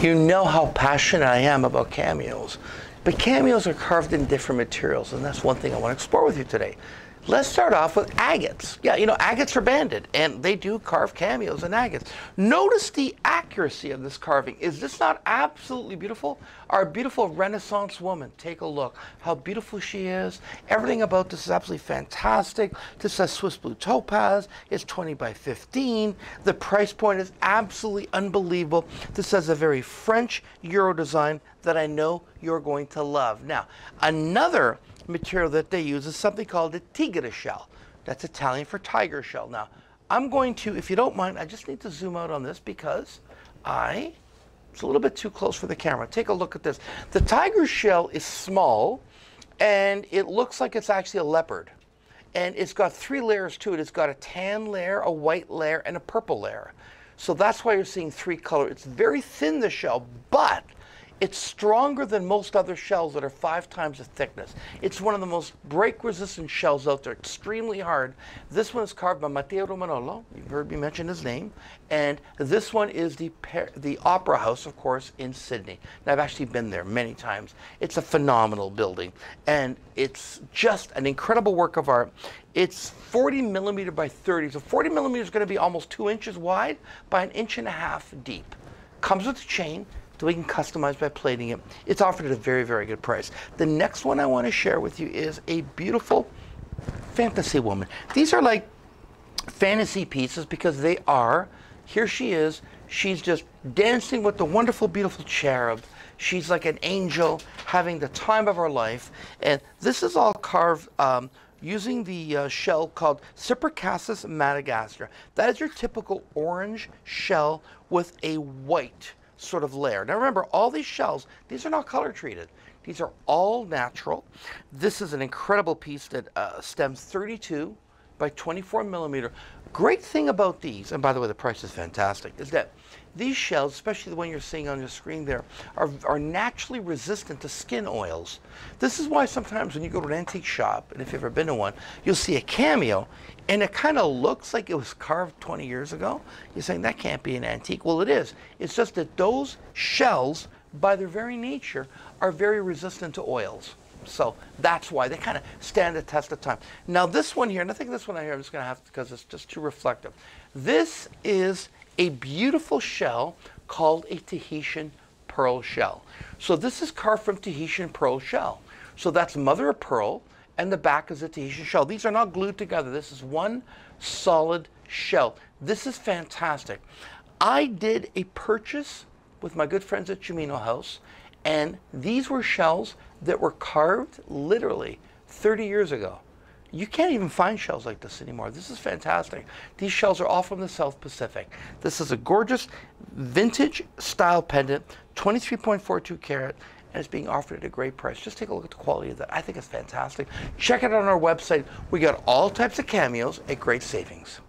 You know how passionate I am about cameos. But cameos are carved in different materials, and that's one thing I want to explore with you today. Let's start off with agates. Yeah, you know, agates are banded, and they do carve cameos in agates. Notice the accuracy of this carving. Is this not absolutely beautiful? Our beautiful Renaissance woman. Take a look. How beautiful she is. Everything about this is absolutely fantastic. This says Swiss Blue Topaz. It's 20 by 15. The price point is absolutely unbelievable. This has a very French Euro design that I know you're going to love. Now, another material that they use is something called the tigre shell. That's Italian for tiger shell. Now, I'm going to, if you don't mind, I just need to zoom out on this because it's a little bit too close for the camera. Take a look at this. The tiger shell is small, and it looks like it's actually a leopard. And it's got 3 layers to it. It's got a tan layer, a white layer, and a purple layer. So that's why you're seeing 3 colors. It's very thin, the shell, but it's stronger than most other shells that are 5 times the thickness. It's one of the most break-resistant shells out there, extremely hard. This one is carved by Matteo Romanolo. You've heard me mention his name. And this one is the Opera House, of course, in Sydney. Now, I've actually been there many times. It's a phenomenal building. And it's just an incredible work of art. It's 40 millimeter by 30. So 40 millimeters is going to be almost 2 inches wide by 1.5 inches deep. Comes with a chain. So we can customize by plating it. It's offered at a very, very good price. The next one I want to share with you is a beautiful fantasy woman. These are like fantasy pieces because they are. Here she is. She's just dancing with the wonderful, beautiful cherub. She's like an angel having the time of her life. And this is all carved using the shell called Cypricassus madagascar. That is your typical orange shell with a white sort of layer. Now remember, all these shells, these are not color treated. These are all natural. This is an incredible piece that stems 32 by 24 millimeter. Great thing about these, and by the way, the price is fantastic, is that these shells, especially the one you're seeing on your screen there, are naturally resistant to skin oils. This is why sometimes when you go to an antique shop, and if you've ever been to one, you'll see a cameo, and it kind of looks like it was carved 20 years ago. You're saying, that can't be an antique. Well, it is. It's just that those shells, by their very nature, are very resistant to oils. So that's why they kind of stand the test of time. Now this one here, and I think this one here I'm just going to have, because it's just too reflective. This is a beautiful shell called a Tahitian pearl shell. So this is carved from Tahitian pearl shell. So that's mother of pearl, and the back is a Tahitian shell. These are not glued together. This is one solid shell. This is fantastic. I did a purchase with my good friends at Cameo House, and these were shells that were carved literally 30 years ago. You can't even find shells like this anymore. This is fantastic. These shells are all from the South Pacific. This is a gorgeous vintage style pendant, 23.42 carat, and it's being offered at a great price. Just take a look at the quality of that. I think it's fantastic. Check it out on our website. We got all types of cameos at great savings.